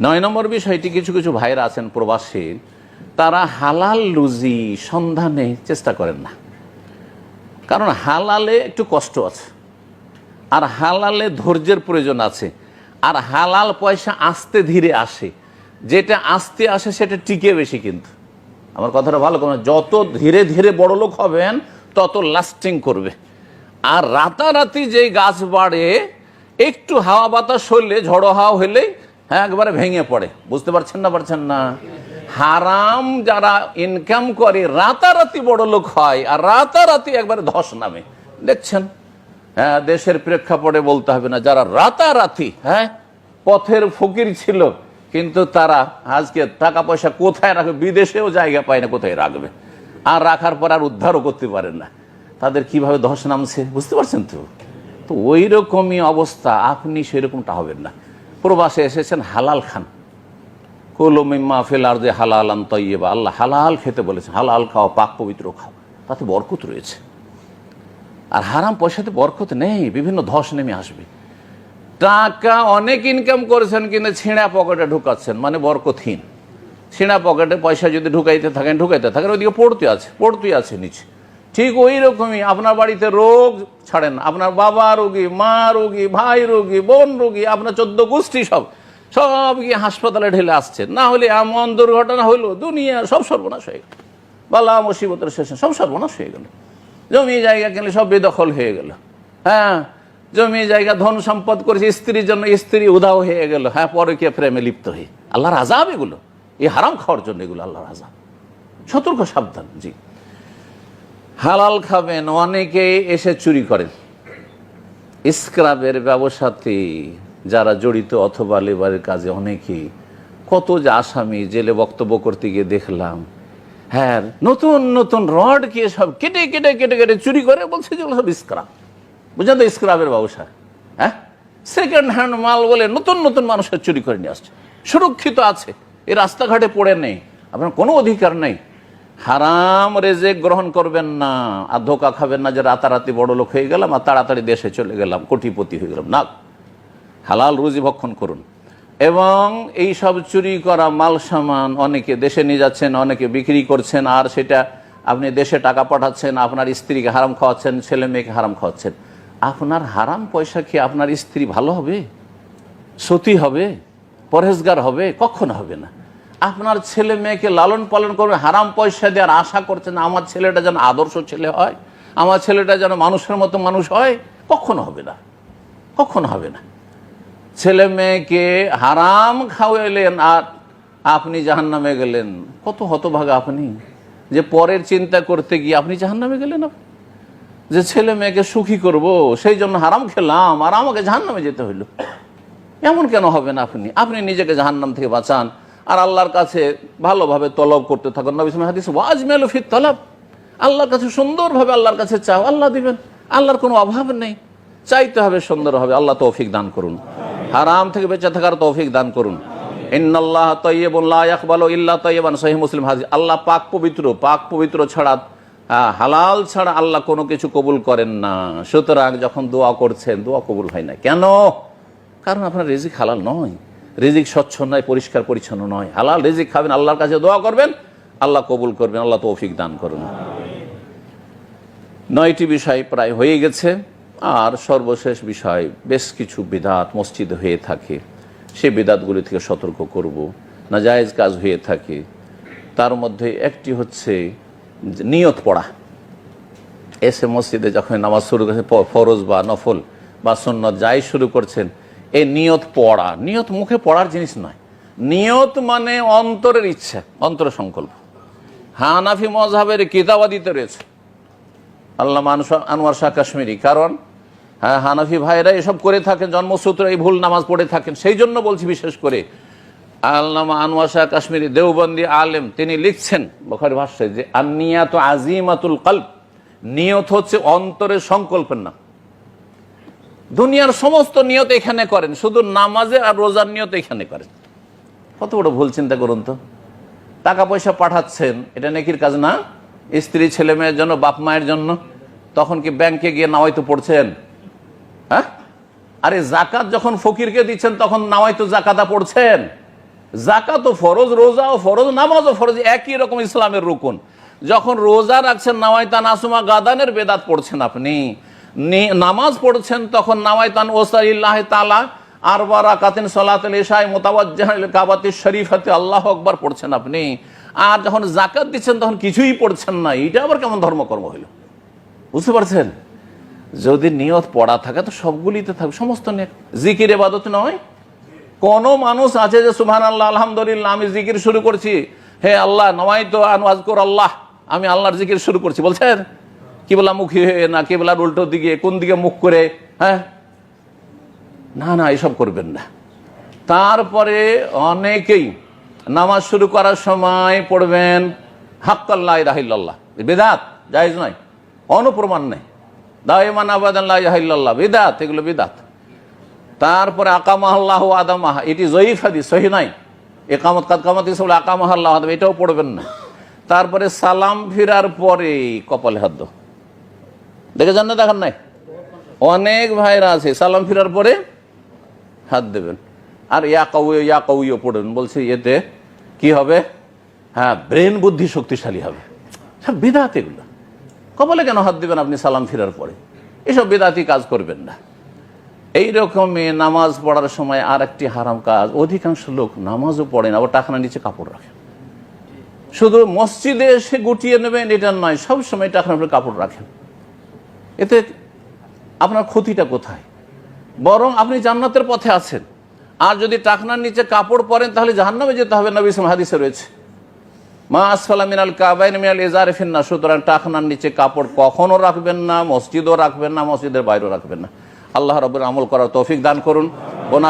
9 নম্বর বিষয়টি, কিছু কিছু ভাইরা আছেন প্রবাসী, তারা হালাল রুজি সন্ধানে চেষ্টা করেন না। কারণ হালালে একটু কষ্ট আছে, আর হালালে ধৈর্যের প্রয়োজন আছে, আর হালাল পয়সা আস্তে ধীরে আসে। যেটা আস্তে আসে সেটা টিকে বেশি। কিন্তু আমার কথাটা ভালো করে, যত ধীরে ধীরে বড় লোক হবেন তত লাস্টিং করবে। আর রাতারাতি যেই গাছ বাড়ে, একটু হাওয়া বাতাস হলে, ঝড়ো হাওয়া হলেই একবারে ভেঙে পড়ে। বুঝতে পারছেন না? হারাম যারা ইনকাম করে রাতারাতি বড় লোক হয়, আর রাতারাতি একবারে ধস নামে। দেখছেন, দেশের প্রেক্ষাপটে বলতে হবে না, যারা রাতারাতি পথের ফকির ছিল, কিন্তু তারা আজকে টাকা পয়সা কোথায় রাখবে, বিদেশেও জায়গা পায় না কোথায় রাখবে, আর রাখার পর আর উদ্ধারও করতে পারেন না। তাদের কিভাবে ধস নামছে বুঝতে পারছেন তো? তো ওই রকমই অবস্থা, আপনি সেরকমটা হবেন না। প্রবাসে এসেছেন, হালাল খান। কুলু মিম্মা ফিল আরদি হালালান তাইয়্যিবা, আল্লাহ হালাল খেতে বলেছেন। হালাল খাও, পাক পবিত্র খাও, তাতে বরকত রয়েছে। আর হারাম পয়সাতে বরকত নেই, বিভিন্ন ধস নেমে আসবে। টাকা অনেক ইনকাম করেছেন, কিন্তু ছিঁড়া পকেটে ঢুকাচ্ছেন, মানে বরকতহীন। ছিঁড়া পকেটে পয়সা যদি ঢুকাইতে থাকেন, ওইদিকে পড়তে আছে নিচে। ঠিক ওই রকমই আপনার বাড়িতে রোগ ছাড়েন, আপনার বাবা রোগী, মা রোগী, ভাই রোগী, বোন রোগী, আপনার 14 গোষ্ঠী সব গিয়ে হাসপাতালে ঢেলে আসছে। না হলে এমন দুর্ঘটনা হইলো, দুনিয়া সব সর্বনাশ হয়ে গেল, বালা মুসিবতের শেষে সব সর্বনাশ হয়ে গেল। জমি জায়গা কিনলে সব বেদখল হয়ে গেল। জমি জায়গা ধন সম্পদ করেছে, স্ত্রীর জন্য স্ত্রী উধাও হয়ে গেল। পরকীয়া প্রেমে লিপ্ত হয়ে। আল্লাহর আযাব এগুলো, এই হারাম খাওয়ার জন্য এগুলো আল্লাহর আযাব। সতর্ক, সাবধান। জি, হালাল খাবেন। অনেকে এসে চুরি করেন। স্ক্রাবের ব্যবসাতে যারা জড়িত, অথবা লেবারের কাজে, অনেকেই, কত যে আসামি জেলে বক্তব্য করতে গিয়ে দেখলাম, নতুন নতুন রড কে সব কেটে কেটে কেটে কেটে চুরি করে, বলছে যেগুলো সব স্ক্রাব। বুঝলেন তো, স্ক্রাবের ব্যবসা। সেকেন্ড হ্যান্ড মাল বলে নতুন নতুন মানুষের চুরি করে নিয়ে আসছে। সুরক্ষিত আছে, এই রাস্তাঘাটে পড়ে নেই, আপনার কোনো অধিকার নেই। হারাম রেজেক গ্রহণ করবেন না, আর ধোকা খাবেন না যে রাতারাতি বড় লোক হয়ে গেলাম আর তাড়াতাড়ি দেশে চলে গেলাম, কোটিপতি হয়ে গেলাম। না, হালাল রুজি ভক্ষণ করুন। এবং এই সব চুরি করা মাল সামান অনেকে দেশে নিয়ে যাচ্ছেন, অনেকে বিক্রি করছেন, আর সেটা আপনি দেশে টাকা পাঠাচ্ছেন, আপনার স্ত্রীকে হারাম খাওয়াচ্ছেন, ছেলে মেয়েকে হারাম খাওয়াচ্ছেন। আপনার হারাম পয়সা খেয়ে আপনার স্ত্রী ভালো হবে, সতী হবে, পরহেজগার হবে? কখনো হবে না। আপনার ছেলে মেয়েকে লালন পালন করবে, হারাম পয়সা দিয়ে আর আশা করছেন আমার ছেলেটা যেন আদর্শ ছেলে হয়, আমার ছেলেটা যেন মানুষের মতো মানুষ হয়, কখনো হবে না, কখনো হবে না। ছেলে মেয়েকে হারাম খাওয়াইলেন আর আপনি জাহান্নামে গেলেন। কত হতভাগা আপনি, যে পরের চিন্তা করতে গিয়ে আপনি জাহান্নামে গেলেন। যে ছেলে মেয়েকে সুখী করব, সেই জন্য হারাম খেলাম, আর আমাকে জাহান্নামে যেতে হইল। এমন কেন হবেন? আপনি নিজেকে জাহান্নাম থেকে বাঁচান, আর আল্লাহর কাছে ভালোভাবে তলব করতে থাকুন। নবী সাল্লাল্লাহু আলাইহি ওয়াসাল্লাম হাদিস, ওয়াজমালু ফিত তালাব, আল্লাহর কাছে সুন্দরভাবে আল্লাহর কাছে চাও, আল্লাহ দিবেন। আল্লাহর কোনো অভাব নেই, চাইতে হবে সুন্দর হবে। আল্লাহ তৌফিক দান করুন, হারাম থেকে বেঁচে থাকার তৌফিক দান করুন। ইন্নাল্লাহা তাইয়্যিবুন লা ইয়াকবালু ইল্লা তাইয়্যিবান, সহিহ মুসলিম হাদিস। আল্লাহ পাক পবিত্র, পাক পবিত্র ছাড়া, হালাল ছাড়া আল্লাহ কোনো কিছু কবুল করেন না। সুতরাং যখন দোয়া করছেন, দোয়া কবুল হয় না কেন? কারণ আপনার রিজিক হালাল নয়, রিজিক স্বচ্ছ নয়, পরিষ্কার পরিচ্ছন্ন নয়। হালাল রিজিক খাবেন, আল্লাহর কাছে দোয়া করবেন, আল্লাহ কবুল করবেন। আল্লাহ তৌফিক দান করুন। 9টি বিষয় প্রায় হয়ে গেছে। আর সর্বশেষ বিষয়, বেশ কিছু বিদআত মসজিদে হয়ে থাকে, সেই বিদআতগুলি থেকে সতর্ক করব। নাজায়েজ কাজ হয়ে থাকে, তার মধ্যে একটি হচ্ছে নিয়ত পড়া। এসে মসজিদে যখন নামাজ শুরু করছেন, ফরজ বা নফল বা সুন্নত যাই শুরু করছেন, এই নিয়ত পড়া। নিয়ত মুখে পড়ার জিনিস নয়। নিয়ত মানে অন্তরের ইচ্ছা, অন্তর সংকল্প। হানাফি মযহাবের কিতাবাদিতে রয়েছে আল্লামা আনোয়ার শাহ কাশ্মীরি। কারণ হানাফি ভাইরা এসব করে থাকেন, জন্মসূত্রে এই ভুল নামাজ পড়ে থাকেন। সেই জন্য বলছি, বিশেষ করে আল্লামা আনোয়ার শাহ কাশ্মীরি দেওবন্দি আলেম, তিনি লিখছেন বুখারী ভাষ্যে যে আন-নিয়াতু আযীমাতুল কলব, নিয়ত হচ্ছে অন্তরের সংকল্পের নাম। দুনিয়ার সমস্ত নিয়ত এখানে করেন, শুধু নামাজে আর রোজার নিয়ত এখানে করেন। কত বড় ভুল, চিন্তা করুন তো। টাকা পয়সা পাঠাচ্ছেন, এটা নেকির কাজ না? স্ত্রী ছেলে মেয়ের জন্য, বাপ মায়ের জন্য, তখন কি ব্যাংকে গিয়ে নাওয়াইতো পড়ছেন? আরে জাকাত যখন ফকিরকে দিচ্ছেন, তখন নাওয়াইতো জাকাতা পড়ছেন? যাকাতও ফরজ, রোজাও ফরজ, নামাজও ফরজ, একই রকম ইসলামের রুকুন। যখন রোজা রাখছেন নাওয়াইতান আসুমা গাদানের বেদাত পড়ছেন আপনি, নামাজ পড়ছেন তখন নাওয়াইতান ওসাইল্লাহ তাআলা আরবা রাকাতিন সালাতুল ইশা মুতাওয়াজ্জিহাল কাবাতিশ শরীফাতে আল্লাহু আকবার পড়ছেন আপনি। আর যখন যাকাত দিচ্ছেন তখন কিছুই পড়ছেন না, এটা আবার কেমন ধর্মকর্ম হইল? বুঝতে পারছেন? যদি নিয়ত পড়া থাকে তো সবগুলিতে থাকবে, সমস্ত নেক। জিকির ইবাদত নয়? কোন মানুষ আছে যে সুবহানাল্লাহ আলহামদুলিল্লাহ আমি জিকির শুরু করছি, হে আল্লাহ নওয়াইতু আন আযকুর আল্লাহ, আমি আল্লাহর জিকির শুরু করছি বলছেন? কিবলা মুখী হয়ে না কিবলার উল্টো দিকে, কোন দিকে মুখ করে? হ্যাঁ, না না, এসব করবেন না। তারপরে অনেকেই নামাজ শুরু করার সময় পড়বেন হাক্কান লা ইলাহা ইল্লাল্লাহ, বিদআত, জায়েজ নয়, অনুপ্রমাণ নেই। দাইমান আবাদান লা ইলাহা ইল্লাল্লাহ, বিদআত, এগুলো বিদআত। তারপরে আকামাহুল্লাহু আদামাহা, এটি জয়ীফ হাদিস, সহিহ নাই। ইকামত কাদ কামাত হিসাবে আকামাহুল্লাহু আদাম, এটাও পড়বেন না। তারপরে সালাম ফিরার পরে কপালে হাত দাও, দেখেছেন না? দেখেন নাই? অনেক ভাইরা আছে সালাম ফিরার পরে হাত দেবেন। আর ইয়া কাউইও পড়বেন, বলছে এতে কি হবে? হ্যাঁ, ব্রেন বুদ্ধি শক্তিশালী হবে। সব বিদআত এগুলো। কপালে কেন হাত দিবেন আপনি সালাম ফিরার পরে? এসব বিদআতি কাজ করবেন না। এইরকমই নামাজ পড়ার সময় আর একটি হারাম কাজ, অধিকাংশ লোক নামাজও পড়ে না, আবার টাকনার নিচে কাপড় রাখেন। শুধু মসজিদে এসে গুটিয়ে নেবেন এটা নয়, সবসময় টাকনার উপরে কাপড় রাখেন। এতে আপনার ক্ষতিটা কোথায়? বরং আপনি জান্নাতের পথে আছেন। আর যদি টাকনার নিচে কাপড় পরেন তাহলে জাহান্নামে যেতে হবে, নবী সাল্লাল্লাহু আলাইহি হাদিসে রয়েছে মা আসফালা মিনাল কাবাইন মিনাল ইজারি ফিন্নার। সুতরাং টাকনার নিচে কাপড় কখনো রাখবেন না, মসজিদও রাখবেন না, মসজিদের বাইরেও রাখবেন না। আল্লাহ রাব্বুল আমল করার তৌফিক দান করুন।